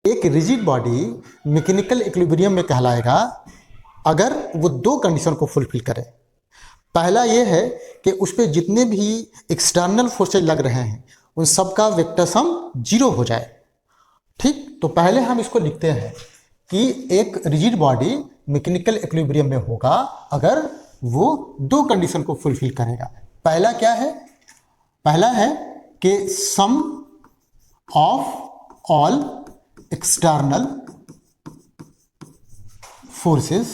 एक rigid body mechanical equilibrium में कहलाएगा अगर वो दो कंडीशन को फुलफिल करे। पहला ये है कि उस पर जितने भी एक्सटर्नल फोर्सेज लग रहे हैं उन सब का वेक्टर सम 0 हो जाए। ठीक, तो पहले हम इसको लिखते हैं कि एक रिजिड बॉडी मैकेनिकल इक्विलिब्रियम में होगा अगर वो दो कंडीशन को फुलफिल करेगा। पहला क्या है? पहला है कि sum of all external forces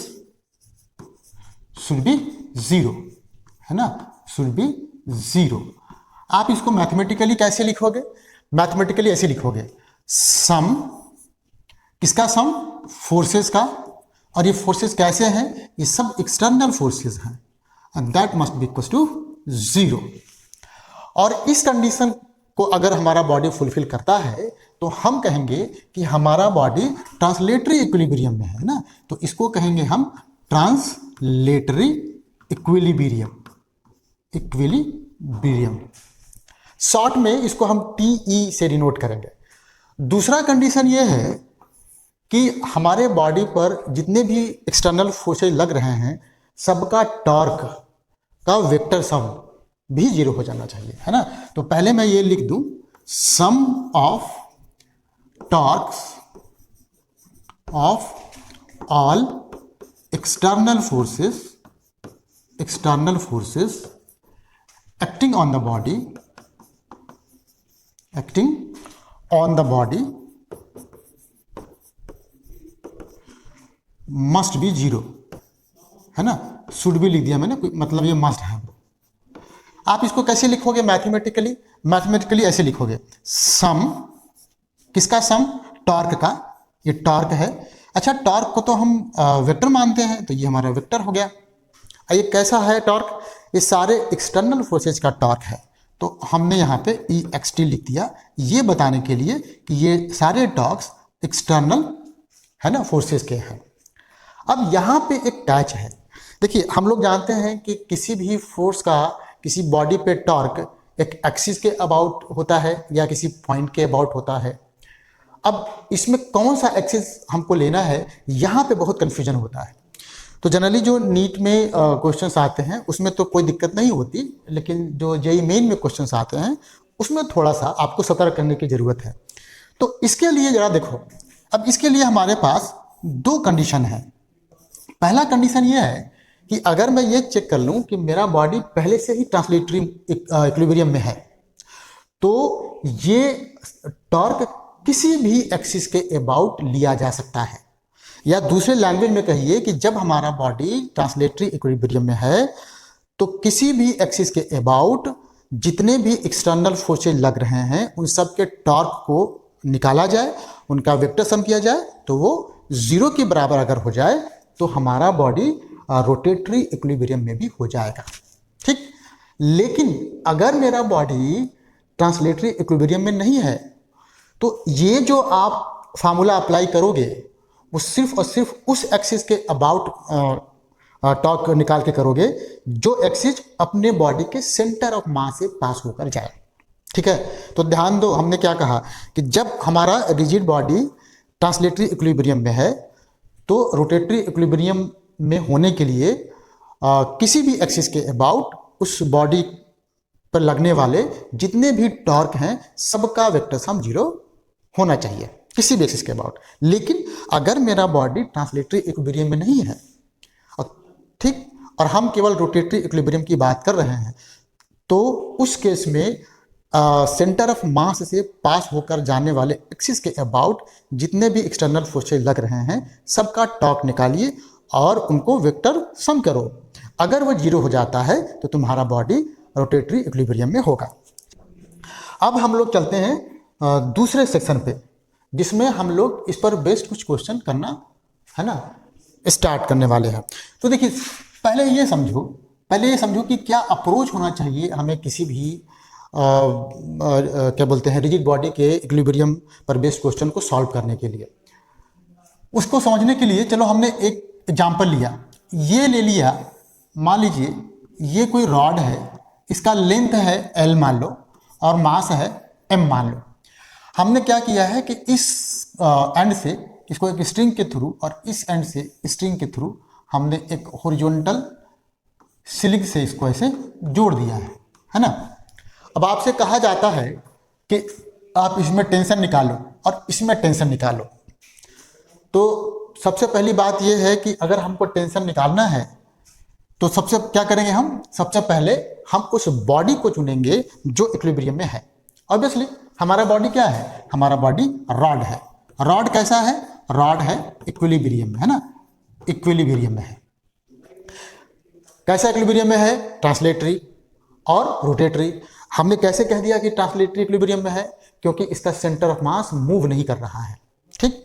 should be 0, है ना, शुड बी 0। आप इसको मैथमेटिकली कैसे लिखोगे? मैथमेटिकली ऐसे लिखोगे, सम किसका सम? फोर्सेस का। और ये फोर्सेस कैसे हैं? ये सब एक्सटर्नल फोर्सेस हैं and that must be equal to 0। और इस कंडीशन को अगर हमारा बॉडी फुलफिल करता है तो हम कहेंगे कि हमारा बॉडी ट्रांसलेटरी इक्विलिब्रियम में है ना, तो इसको कहेंगे हम ट्रांसलेटरी इक्विलिब्रियम। शॉर्ट में इसको हम TE से डिनोट करेंगे। दूसरा कंडीशन ये है कि हमारे बॉडी पर जितने भी एक्सटर्नल फोर्सेज लग रहे हैं सबका टॉर्क का वेक्टर सम भी 0 हो जाना चाहिए, है ना। तो पहले मैं ये लिख दूं, sum of torques of all external forces acting on the body must be 0, है ना। शुड भी लिख दिया मैंने, मतलब ये मस्ट है। आप इसको कैसे लिखोगे मैथमेटिकली? मैथमेटिकली ऐसे लिखोगे, सम किसका सम? टॉर्क का। ये टॉर्क है। अच्छा, टॉर्क को तो हम वेक्टर मानते हैं, तो ये हमारा वेक्टर हो गया। ये कैसा है टॉर्क? ये सारे एक्सटर्नल फोर्सेज का टॉर्क है, तो हमने यहाँ पे EXT लिख दिया ये बताने के लिए कि ये सारे टॉर्क्स एक्सटर्नल, है ना, फोर्सेज के हैं। अब यहाँ पे एक कैच है। देखिए, हम लोग जानते हैं कि किसी भी फोर्स का किसी बॉडी पे टॉर्क एक एक्सिस के अबाउट होता है या किसी पॉइंट के अबाउट होता है। अब इसमें कौन सा एक्सिस हमको लेना है, यहाँ पे बहुत कन्फ्यूजन होता है। तो जनरली जो नीट में क्वेश्चंस आते हैं उसमें तो कोई दिक्कत नहीं होती, लेकिन जो JEE मेन में क्वेश्चंस आते हैं उसमें थोड़ा सा आपको सतर्क करने की ज़रूरत है। तो इसके लिए ज़रा देखो, अब इसके लिए हमारे पास दो कंडीशन है। पहला कंडीशन ये है कि अगर मैं ये चेक कर लूँ कि मेरा बॉडी पहले से ही ट्रांसलेटरी इक्विलिब्रियम में है, तो ये टॉर्क किसी भी एक्सिस के अबाउट लिया जा सकता है। या दूसरे लैंग्वेज में कहिए कि जब हमारा बॉडी ट्रांसलेटरी इक्विलिब्रियम में है तो किसी भी एक्सिस के अबाउट जितने भी एक्सटर्नल फोर्सेज लग रहे हैं उन सब के टॉर्क को निकाला जाए, उनका वेक्टर सम किया जाए, तो वो 0 के बराबर अगर हो जाए तो हमारा बॉडी रोटेटरी इक्विलिब्रियम में भी हो जाएगा। ठीक, लेकिन अगर मेरा बॉडी ट्रांसलेटरी इक्विलिब्रियम में नहीं है तो ये जो आप फार्मूला अप्लाई करोगे वो सिर्फ और सिर्फ उस एक्सिस के अबाउट टॉर्क निकाल के करोगे जो एक्सिस अपने बॉडी के सेंटर ऑफ मास से पास होकर जाए। ठीक है, तो ध्यान दो, हमने क्या कहा कि जब हमारा रिजिड बॉडी ट्रांसलेटरी इक्विलिब्रियम में है तो रोटेटरी इक्विलिब्रियम में होने के लिए किसी भी एक्सिस के अबाउट उस बॉडी पर लगने वाले जितने भी टॉर्क हैं सबका वेक्टर सम 0 होना चाहिए किसी भी एक्सिस के अबाउट। लेकिन अगर मेरा बॉडी ट्रांसलेटरी इक्विलिब्रियम में नहीं है, ठीक, और हम केवल रोटेटरी इक्विलिब्रियम की बात कर रहे हैं, तो उस केस में सेंटर ऑफ मास से पास होकर जाने वाले एक्सिस के अबाउट जितने भी एक्सटर्नल फोर्सेज लग रहे हैं सबका टॉर्क निकालिए और उनको वेक्टर सम करो। अगर वो 0 हो जाता है तो तुम्हारा बॉडी रोटेटरी इक्विलिब्रियम में होगा। अब हम लोग चलते हैं दूसरे सेक्शन पे, जिसमें हम लोग इस पर बेस्ड कुछ क्वेश्चन करना, है ना, स्टार्ट करने वाले हैं। तो देखिए, पहले ये समझो कि क्या अप्रोच होना चाहिए हमें किसी भी क्या बोलते हैं रिजिड बॉडी के इक्विलिब्रियम पर बेस्ड क्वेश्चन को सॉल्व करने के लिए। उसको समझने के लिए चलो हमने एक एग्जाम्पल लिया, ये ले लिया, मान लीजिए ये कोई रॉड है, इसका लेंथ है L मान लो और मास है M मान लो। हमने क्या किया है कि इस एंड से इसको एक स्ट्रिंग के थ्रू और इस एंड से स्ट्रिंग के थ्रू हमने एक हॉरिजॉन्टल स्लिंग से इसको ऐसे जोड़ दिया है ना। अब आपसे कहा जाता है कि आप इसमें टेंशन निकालो और इसमें टेंशन निकालो। तो सबसे पहली बात यह है कि अगर हमको टेंशन निकालना है तो सबसे क्या करेंगे, हम सबसे पहले हम उस बॉडी को चुनेंगे जो इक्विलिब्रियम में है। ऑब्वियसली हमारा बॉडी क्या है, हमारा बॉडी रॉड है। रॉड कैसा है, रॉड है इक्विलिब्रियम में, है ना, इक्विलिब्रियम में है। कैसा इक्विलिब्रियम में है, ट्रांसलेटरी और रोटेटरी। हमने कैसे कह दिया कि ट्रांसलेटरी इक्विलिब्रियम में है, क्योंकि इसका सेंटर ऑफ मास मूव नहीं कर रहा है, ठीक।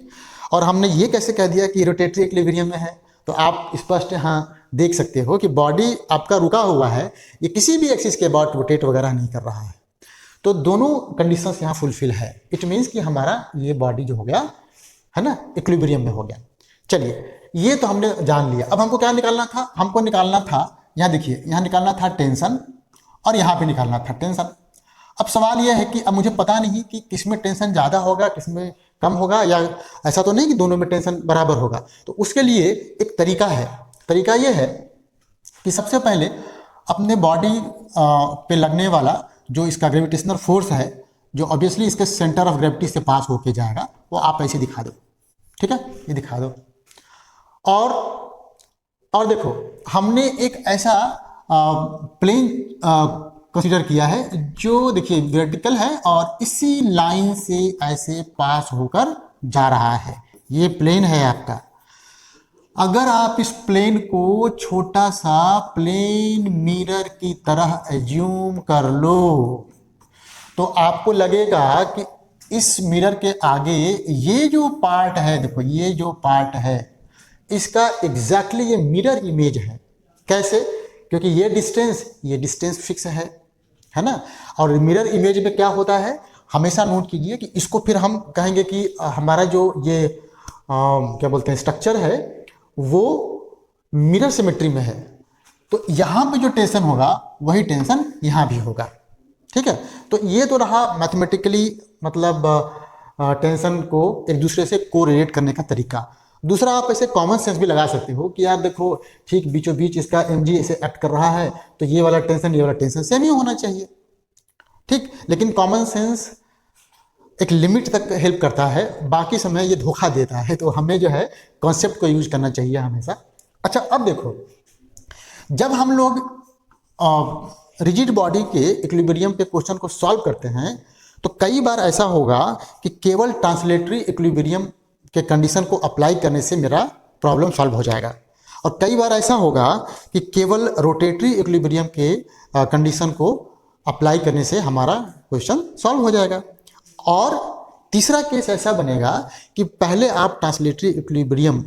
और हमने ये कैसे कह दिया कि रोटेटरी इक्विलिब्रियम में है, तो आप स्पष्ट यहाँ देख सकते हो कि बॉडी आपका रुका हुआ है, ये किसी भी एक्सिस के अबाउट रोटेट वगैरह नहीं कर रहा है। तो दोनों कंडीशंस यहाँ फुलफिल है। इट मीन्स कि हमारा ये बॉडी जो हो गया है ना, इक्विलिब्रियम में हो गया। चलिए, ये तो हमने जान लिया। अब हमको क्या निकालना था, हमको निकालना था, यहाँ देखिए, यहाँ निकालना था टेंशन और यहाँ पे निकालना था टेंशन। अब सवाल यह है कि अब मुझे पता नहीं कि किसमें टेंशन ज़्यादा होगा, किसमें कम होगा, या ऐसा तो नहीं कि दोनों में टेंशन बराबर होगा। तो उसके लिए एक तरीका है। तरीका यह है कि सबसे पहले अपने बॉडी पे लगने वाला जो इसका ग्रेविटेशनल फोर्स है, जो ऑब्वियसली इसके सेंटर ऑफ ग्रेविटी से पास होके जाएगा, वो आप ऐसे दिखा दो, ठीक है, ये दिखा दो। और देखो, हमने एक ऐसा प्लेन कंसीडर किया है जो देखिए वर्टिकल है और इसी लाइन से ऐसे पास होकर जा रहा है। ये प्लेन है आपका। अगर आप इस प्लेन को छोटा सा प्लेन मिरर की तरह एज्यूम कर लो तो आपको लगेगा कि इस मिरर के आगे ये जो पार्ट है, देखो ये जो पार्ट है, इसका एग्जैक्टली ये मिरर इमेज है। कैसे? क्योंकि ये डिस्टेंस फिक्स है ना। और मिरर इमेज में क्या होता है, हमेशा नोट कीजिए कि इसको फिर हम कहेंगे कि हमारा जो ये क्या बोलते हैं स्ट्रक्चर है वो मिरर सिमेट्री में है। तो यहाँ पे जो टेंशन होगा वही टेंशन यहाँ भी होगा, ठीक है। तो ये तो रहा मैथमेटिकली, मतलब टेंशन को एक दूसरे से कोरिलेट करने का तरीका। दूसरा, आप ऐसे कॉमन सेंस भी लगा सकते हो कि यार देखो, ठीक बीचों बीच इसका mg ऐसे एक्ट कर रहा है, तो ये वाला टेंशन सेम ही होना चाहिए, ठीक। लेकिन कॉमन सेंस एक लिमिट तक हेल्प करता है, बाकी समय ये धोखा देता है। तो हमें जो है कॉन्सेप्ट को यूज करना चाहिए हमेशा। अच्छा, अब देखो, जब हम लोग रिजिड बॉडी के इक्विलिब्रियम के क्वेश्चन को सॉल्व करते हैं तो कई बार ऐसा होगा कि केवल ट्रांसलेटरी इक्विलिब्रियम के कंडीशन को अप्लाई करने से मेरा प्रॉब्लम सॉल्व हो जाएगा, और कई बार ऐसा होगा कि केवल रोटेटरी इक्विलिब्रियम के कंडीशन को अप्लाई करने से हमारा क्वेश्चन सॉल्व हो जाएगा। और तीसरा केस ऐसा बनेगा कि पहले आप ट्रांसलेटरी इक्विलिब्रियम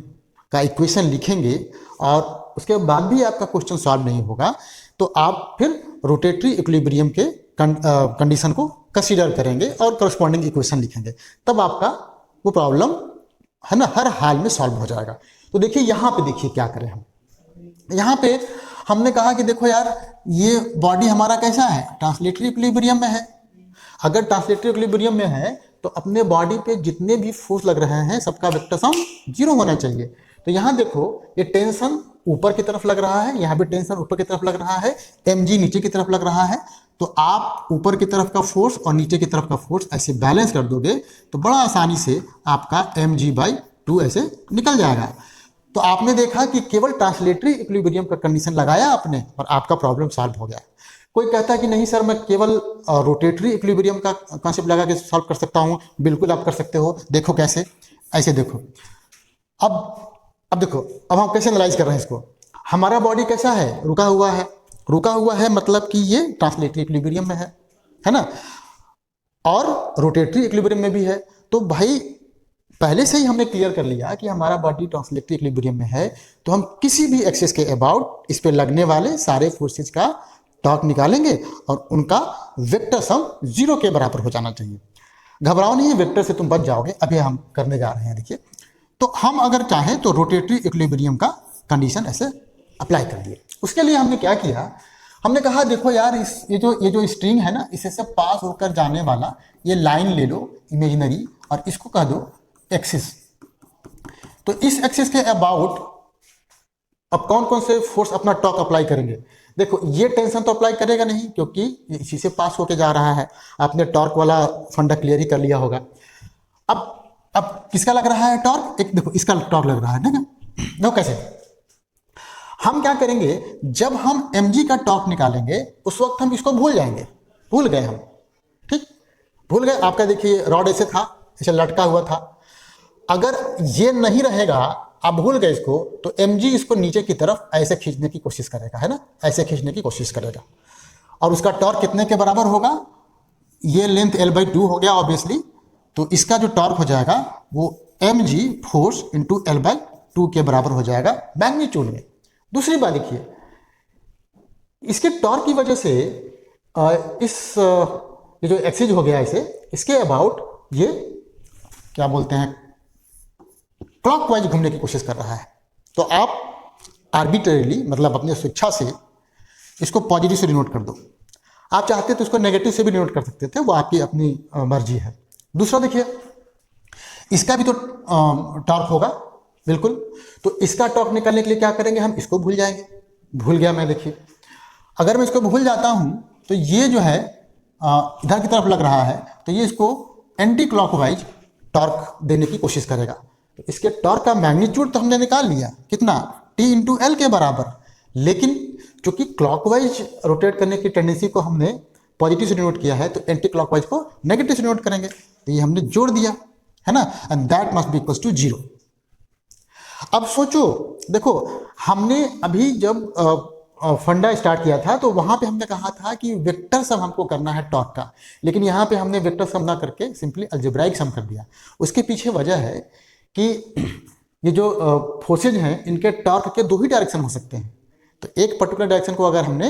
का इक्वेशन लिखेंगे और उसके बाद भी आपका क्वेश्चन सॉल्व नहीं होगा, तो आप फिर रोटेटरी इक्विलिब्रियम के कंडीशन को कंसीडर करेंगे और करस्पॉन्डिंग इक्वेशन लिखेंगे, तब आपका वो प्रॉब्लम है ना हर हाल में सॉल्व हो जाएगा। तो देखिए, यहाँ पे देखिए क्या करें हम। यहाँ पे हमने कहा कि देखो यार, ये बॉडी हमारा कैसा है, ट्रांसलेटरी इक्विलिब्रियम में है। अगर ट्रांसलेटरी इक्विलिब्रियम में है तो अपने बॉडी पे जितने भी फोर्स लग रहे हैं सबका वेक्टर सम 0 होना चाहिए। तो यहाँ देखो, ये टेंशन ऊपर की तरफ लग रहा है, यहाँ भी टेंशन ऊपर की तरफ लग रहा है, mg नीचे की तरफ लग रहा है। तो आप ऊपर की तरफ का फोर्स और नीचे की तरफ का फोर्स ऐसे बैलेंस कर दोगे तो बड़ा आसानी से आपका mg/2 ऐसे निकल जाएगा। तो आपने देखा कि केवल ट्रांसलेटरी इक्विलिब्रियम का कंडीशन लगाया आपने और आपका प्रॉब्लम सॉल्व हो गया। कोई कहता है कि नहीं सर, मैं केवल रोटेटरी इक्विलिब्रियम का कॉन्सेप्ट लगा के सॉल्व कर सकता हूँ। बिल्कुल आप कर सकते हो। देखो कैसे, ऐसे देखो। अब देखो, अब हम कैसे एनालाइज कर रहे हैं इसको। हमारा बॉडी कैसा है, रुका हुआ है। रुका हुआ है मतलब कि ये ट्रांसलेटरी इक्विलिब्रियम में है ना, और रोटेटरी इक्विलिब्रियम में भी है। तो भाई पहले से ही हमने क्लियर कर लिया कि हमारा बॉडी ट्रांसलेटरी इक्विलिब्रियम में है, तो हम किसी भी एक्सिस के अबाउट इस पे लगने वाले सारे फोर्सेज का टॉर्क निकालेंगे और उनका वेक्टर सम 0 के बराबर हो जाना चाहिए। घबराओ नहीं, वेक्टर से तुम बच जाओगे। अभी हम करने जा रहे हैं। देखिए, तो हम अगर चाहें तो रोटेटरी इक्विलिब्रियम का कंडीशन ऐसे अप्लाई कर दिए। उसके लिए हमने क्या किया, हमने कहा देखो यार ये जो स्ट्रिंग है ना, इसे से पास होकर जाने वाला ये लाइन ले लो इमेजिनरी और इसको कह दो एक्सिस। तो इस एक्सिस के अबाउट अब कौन कौन से फोर्स अपना टॉर्क अप्लाई करेंगे? देखो ये टेंशन तो अप्लाई करेगा नहीं क्योंकि ये इसी से पास होके जा रहा है। आपने टॉर्क वाला फंडा क्लियर ही कर लिया होगा। अब किसका लग रहा है टॉर्क? एक देखो इसका टॉर्क लग रहा है ना। देखो कैसे हम क्या करेंगे, जब हम mg का टॉर्क निकालेंगे उस वक्त हम इसको भूल जाएंगे, भूल गए हम, ठीक, भूल गए। आपका देखिए रॉड ऐसे था, ऐसे लटका हुआ था। अगर ये नहीं रहेगा, आप भूल गए इसको, तो mg इसको नीचे की तरफ ऐसे खींचने की कोशिश करेगा, है ना, ऐसे खींचने की कोशिश करेगा। और उसका टॉर्क कितने के बराबर होगा? ये लेंथ L/2 हो गया ऑब्वियसली, तो इसका जो टॉर्क हो जाएगा वो mg फोर्स इंटू L/2 के बराबर हो जाएगा मैग्नीट्यूड में। दूसरी बात देखिए, इसके टॉर्क की वजह से ये जो एक्सिस हो गया इसे, इसके अबाउट ये क्या बोलते हैं, क्लॉकवाइज घूमने की कोशिश कर रहा है। तो आप आर्बिट्रेरीली, मतलब अपने स्वेच्छा से इसको पॉजिटिव से डिनोट कर दो। आप चाहते तो इसको नेगेटिव से भी डिनोट कर सकते थे, वो आपकी अपनी मर्जी है। दूसरा देखिए, इसका भी तो टॉर्क होगा बिल्कुल। तो इसका टॉर्क निकालने के लिए क्या करेंगे, हम इसको भूल जाएंगे। भूल गया मैं, देखिए अगर मैं इसको भूल जाता हूं तो ये जो है इधर की तरफ लग रहा है, तो ये इसको एंटी क्लॉकवाइज टॉर्क देने की कोशिश करेगा। तो इसके टॉर्क का मैग्नीट्यूड तो हमने निकाल लिया, कितना, T इंटू एल के बराबर। लेकिन चूंकि क्लॉकवाइज रोटेट करने की टेंडेंसी को हमने पॉजिटिव से डिनोट किया है, तो एंटी क्लॉकवाइज को नेगेटिव से डिनोट करेंगे। तो ये हमने जोड़ दिया, है ना, and that must be equals to 0। अब सोचो, देखो हमने अभी जब फंडा स्टार्ट किया था तो वहां पे हमने कहा था कि वेक्टर सम हमको करना है टॉर्क का, लेकिन यहाँ पे हमने वेक्टर सम ना करके सिंपली अलजेब्राइक सम कर दिया। उसके पीछे वजह है कि ये जो फोर्सेज हैं इनके टॉर्क के दो ही डायरेक्शन हो सकते हैं। तो एक पर्टिकुलर डायरेक्शन को अगर हमने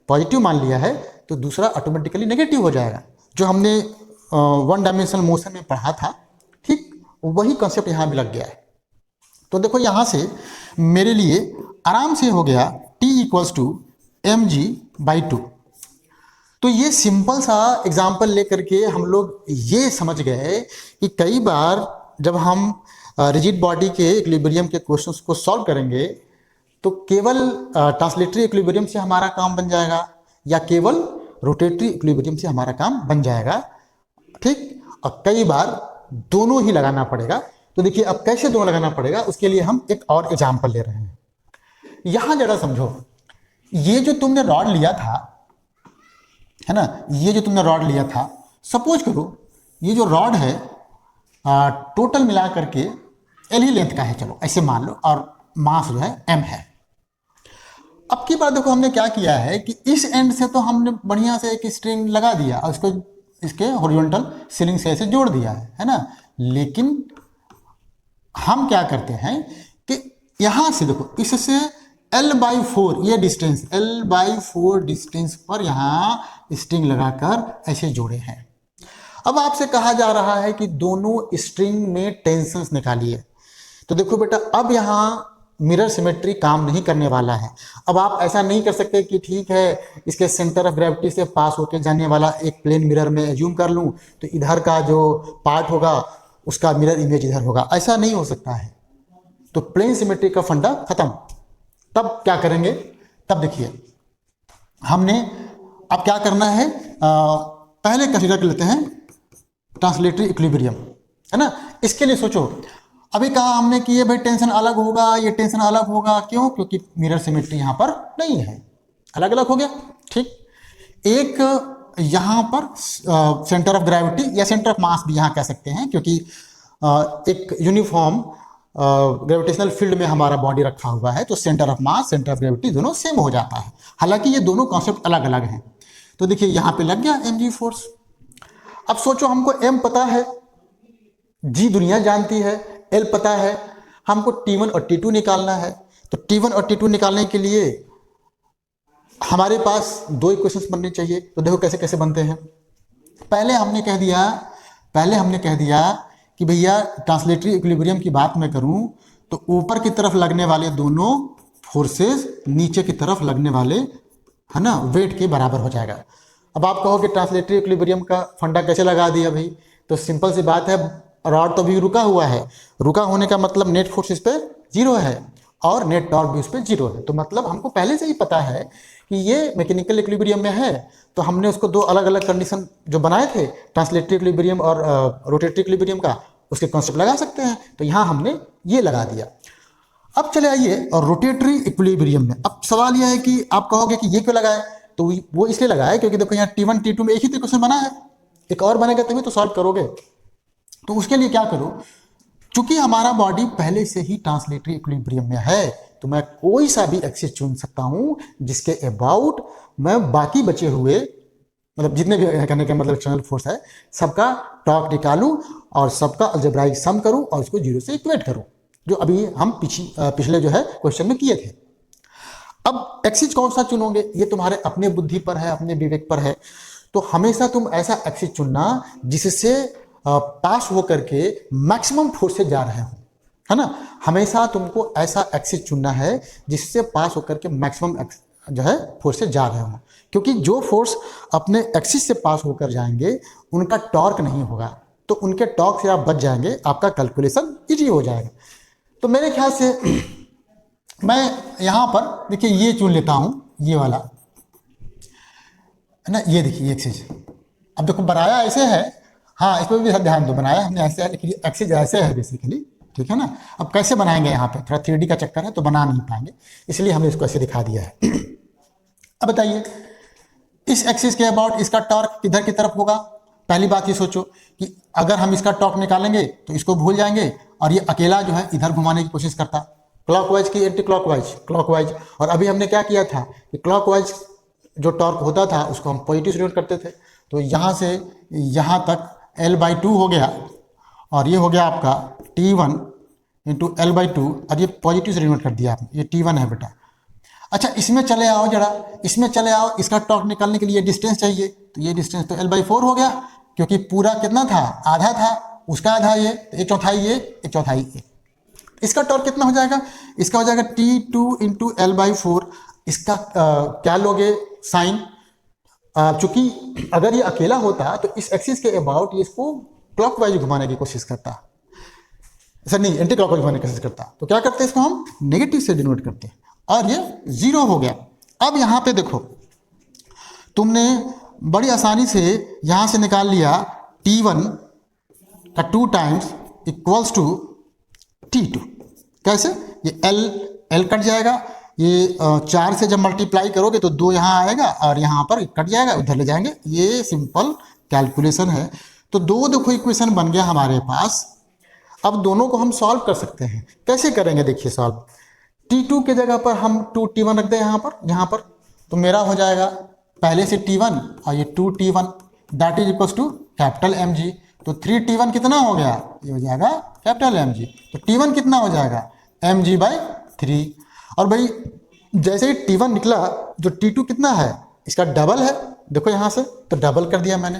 पॉजिटिव मान लिया है तो दूसरा ऑटोमेटिकली नेगेटिव हो जाएगा। जो हमने वन डायमेंशनल मोशन में पढ़ा था, ठीक वही कॉन्सेप्ट यहाँ भी लग गया है। तो देखो यहाँ से मेरे लिए आराम से हो गया T इक्वल्स टू mg/2। तो ये सिंपल सा एग्जाम्पल लेकर के हम लोग ये समझ गए कि कई बार जब हम रिजिड बॉडी के इक्विलिब्रियम के क्वेश्चंस को सॉल्व करेंगे तो केवल ट्रांसलेटरी इक्विलिब्रियम से हमारा काम बन जाएगा या केवल रोटेटरी इक्विलिब्रियम से हमारा काम बन जाएगा, ठीक। और कई बार दोनों ही लगाना पड़ेगा। तो देखिए अब कैसे दोनों लगाना पड़ेगा, उसके लिए हम एक और एग्जाम्पल ले रहे हैं। यहां जरा समझो, ये जो तुमने रॉड लिया था, है ना, ये जो तुमने रॉड लिया था, सपोज करो ये जो रॉड है टोटल मिला करके एल ही लेंथ का है, चलो ऐसे मान लो, और मास जो है m है। अब की बात देखो, हमने क्या किया है कि इस एंड से तो हमने बढ़िया से एक स्ट्रिंग लगा दिया और इसको इसके हॉरिजॉन्टल सीलिंग से ऐसे जोड़ दिया है ना। लेकिन हम क्या करते हैं कि यहां से देखो, इससे L/4 ये डिस्टेंस, L/4 डिस्टेंस पर यहां स्ट्रिंग लगाकर ऐसे जोड़े हैं। अब आपसे कहा जा रहा है कि दोनों स्ट्रिंग में टेंशंस निकालिए। तो देखो बेटा, अब यहां मिरर सिमेट्री काम नहीं करने वाला है। अब आप ऐसा नहीं कर सकते कि ठीक है इसके सेंटर ऑफ ग्रेविटी से पास होकर जाने वाला एक प्लेन मिरर में एज्यूम कर लूं तो इधर का जो पार्ट होगा उसका मिरर इमेज इधर होगा, ऐसा नहीं हो सकता है। तो प्लेन सिमेट्री का फंडा खत्म। तब क्या करेंगे, तब देखिए हमने अब क्या करना है, पहले कंसीडर कर लेते हैं ट्रांसलेटरी इक्विलिब्रियम, है ना। इसके लिए सोचो, अभी कहा हमने कि ये भाई टेंशन अलग होगा, ये टेंशन अलग होगा, क्यों, क्योंकि मिरर सिमेट्री यहां पर नहीं है, अलग अलग हो गया, ठीक। एक यहां पर सेंटर ऑफ ग्रेविटी या सेंटर ऑफ मास भी यहां कह सकते हैं, क्योंकि एक यूनिफॉर्म ग्रेविटेशनल फील्ड में हमारा बॉडी रखा हुआ है, तो centre of mass, centre of gravity दोनों सेम हो जाता है। हालांकि ये दोनों कॉन्सेप्ट अलग अलग हैं। तो देखिए यहाँ पे लग गया mg फोर्स। अब सोचो, हमको m पता है, g दुनिया जानती है, l पता है, हमको T1 और T2 निकालना है। तो T1 और T2 निकालने के लिए हमारे पास दो इक्वेशंस बनने चाहिए। तो देखो कैसे कैसे बनते हैं। पहले हमने कह दिया कि भैया ट्रांसलेटरी इक्विलिब्रियम की बात मैं करूं तो ऊपर की तरफ लगने वाले दोनों फोर्सेस नीचे की तरफ लगने वाले है ना, वेट के बराबर हो जाएगा। अब आप कहोगे ट्रांसलेटरी इक्विलिब्रियम का फंडा कैसे लगा दिया भाई, तो सिंपल सी बात है, रॉड तो भी रुका हुआ है, रुका होने का मतलब नेट फोर्स इस पर जीरो है और नेट टॉर्क भी उस पर जीरो है। तो मतलब हमको पहले से ही पता है कि ये मैकेनिकल इक्विलिब्रियम में है, तो हमने उसको दो अलग अलग कंडीशन जो बनाए थे ट्रांसलेटरी इक्विलिब्रियम और रोटेटरी इक्विलिब्रियम का, उसके कॉन्सेप्ट लगा सकते हैं। तो यहाँ हमने ये लगा दिया। अब चले आइए और रोटेटरी इक्विलिब्रियम में। अब सवाल यह है कि आप कहोगे कि ये क्यों लगाए, तो वो इसलिए लगाए क्योंकि देखो यहाँ T1 T2 में एक ही क्वेश्चन बना है, एक और बनेगा तभी तो सॉल्व करोगे। तो उसके लिए क्या करो, चूंकि हमारा बॉडी पहले से ही ट्रांसलेटरी इक्विलिब्रियम में है, तो मैं कोई सा भी एक्सिस चुन सकता हूं जिसके अबाउट मैं बाकी बचे हुए, मतलब जितने भी कहने का मतलब एक्सटर्नल फोर्स है, सबका टॉर्क निकालूं और सबका अलजेब्राइक सम करूं और उसको जीरो से इक्वेट करूं, जो अभी हम पिछले जो है क्वेश्चन में किए थे। अब एक्सिस कौन सा चुनोगे ये तुम्हारे अपने बुद्धि पर है, अपने विवेक पर है। तो हमेशा तुम ऐसा एक्सिस चुनना जिससे पास होकर के मैक्सिमम फोर्स से जा रहे हो, है ना। हमेशा तुमको ऐसा एक्सिस चुनना है जिससे पास होकर के मैक्सिमम जो है फोर्स से जा रहे हो, क्योंकि जो फोर्स अपने एक्सिस से पास होकर जाएंगे उनका टॉर्क नहीं होगा, तो उनके टॉर्क से आप बच जाएंगे, आपका कैलकुलेशन इजी हो जाएगा। तो मेरे ख्याल से मैं यहाँ पर देखिए ये चुन लेता हूँ, ये वाला है ना, ये देखिए एक्सिस। अब देखो बनाया ऐसे है, हाँ इस पर भी ध्यान दो, बनाया हमने ऐसे है लेकिन एक्सिस ऐसे है बेसिकली, ठीक है ना। अब कैसे बनाएंगे, यहाँ पे थोड़ा 3D का चक्कर है तो बना नहीं पाएंगे, इसलिए हमने इसको ऐसे दिखा दिया है। अब बताइए इस एक्सिस के अबाउट इसका टॉर्क किधर की तरफ होगा। पहली बात ये सोचो कि अगर हम इसका टॉर्क निकालेंगे तो इसको भूल जाएंगे और ये अकेला जो है इधर घुमाने की कोशिश करता, क्लॉकवाइज की एंटी क्लॉकवाइज, क्लॉकवाइज। और अभी हमने क्या किया था कि क्लॉकवाइज जो टॉर्क होता था उसको हम पॉजिटिव से डिनोट करते थे, तो यहाँ से यहाँ तक L/2 हो गया और ये हो गया आपका T1 इंटू L/2 और ये पॉजिटिव से डिनोट कर दिया आपने, ये T1 है बेटा। अच्छा इसमें चले आओ जरा, इसमें चले आओ, इसका टॉर्क निकालने के लिए डिस्टेंस चाहिए, तो ये डिस्टेंस तो L/4 हो गया, क्योंकि पूरा कितना था, आधा था, उसका आधा ये, तो 1/4 ये, 1/4 ये। इसका टॉर्क कितना हो जाएगा, इसका हो जाएगा T2 इंटू L/4। इसका क्या लोगे साइन, चूंकि अगर ये अकेला होता तो इस एक्सिस के अबाउट ये इसको क्लॉकवाइज घुमाने की कोशिश करता, ऐसा नहीं एंटी क्लॉकवाइज घुमाने की कोशिश करता, तो क्या करते हैं इसको हम नेगेटिव से डिनोट करते हैं और ये जीरो हो गया। अब यहाँ पे देखो तुमने बड़ी आसानी से यहाँ से निकाल लिया T1 का 2 टाइम्स इक्वल्स टू T2। कैसे, ये L कट जाएगा, ये 4 से जब मल्टीप्लाई करोगे तो 2 यहाँ आएगा और यहाँ पर कट जाएगा, उधर ले जाएंगे। ये सिंपल कैलकुलेशन है। तो दो देखो इक्वेशन बन गया हमारे पास। अब दोनों को हम सॉल्व कर सकते हैं। कैसे करेंगे देखिए सॉल्व, T2 के जगह पर हम 2T1 रख दें यहाँ पर तो मेरा हो जाएगा पहले से T1 और ये 2T1 that is equals to capital mg। तो 3T1 कितना हो गया, ये हो जाएगा कैपिटल mg। तो T1 कितना हो जाएगा mg/3। और भाई जैसे ही T1 निकला, जो T2 कितना है इसका डबल है, देखो यहाँ से तो डबल कर दिया मैंने,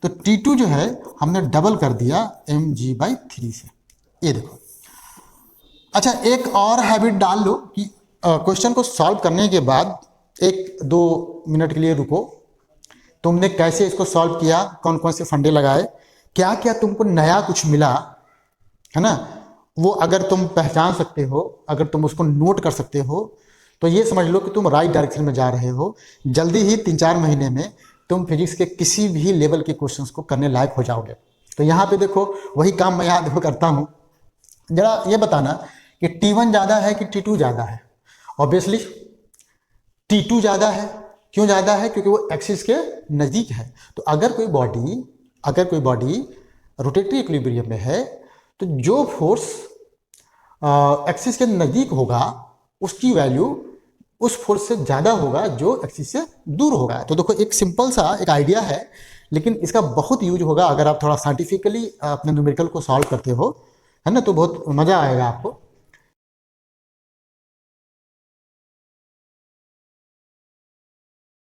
तो T2 जो है हमने डबल कर दिया mg/3 से, ये देखो। अच्छा एक और हैबिट डाल लो कि क्वेश्चन को सॉल्व करने के बाद 1-2 मिनट के लिए रुको, तुमने कैसे इसको सॉल्व किया, कौन कौन से फंडे लगाए, क्या क्या तुमको नया कुछ मिला, है ना, वो अगर तुम पहचान सकते हो, अगर तुम उसको नोट कर सकते हो, तो ये समझ लो कि तुम राइट डायरेक्शन में जा रहे हो। जल्दी ही 3-4 महीने में तुम फिजिक्स के किसी भी लेवल के क्वेश्चंस को करने लायक हो जाओगे। तो यहाँ पे देखो वही काम मैं यहाँ देखो करता हूँ। जरा ये बताना कि T1 ज़्यादा है कि T2 ज़्यादा है। ऑब्वियसली T2 ज़्यादा है। क्यों ज़्यादा है, क्योंकि वो एक्सिस के नज़दीक है। तो अगर कोई बॉडी रोटेटरी इक्विलिब्रियम में है तो जो फोर्स एक्सिस के नज़दीक होगा उसकी वैल्यू उस फोर्स से ज़्यादा होगा जो एक्सिस से दूर होगा। तो देखो एक सिंपल सा एक आइडिया है, लेकिन इसका बहुत यूज होगा अगर आप थोड़ा साइंटिफिकली अपने न्यूमेरिकल को सॉल्व करते हो, है ना, तो बहुत मज़ा आएगा आपको।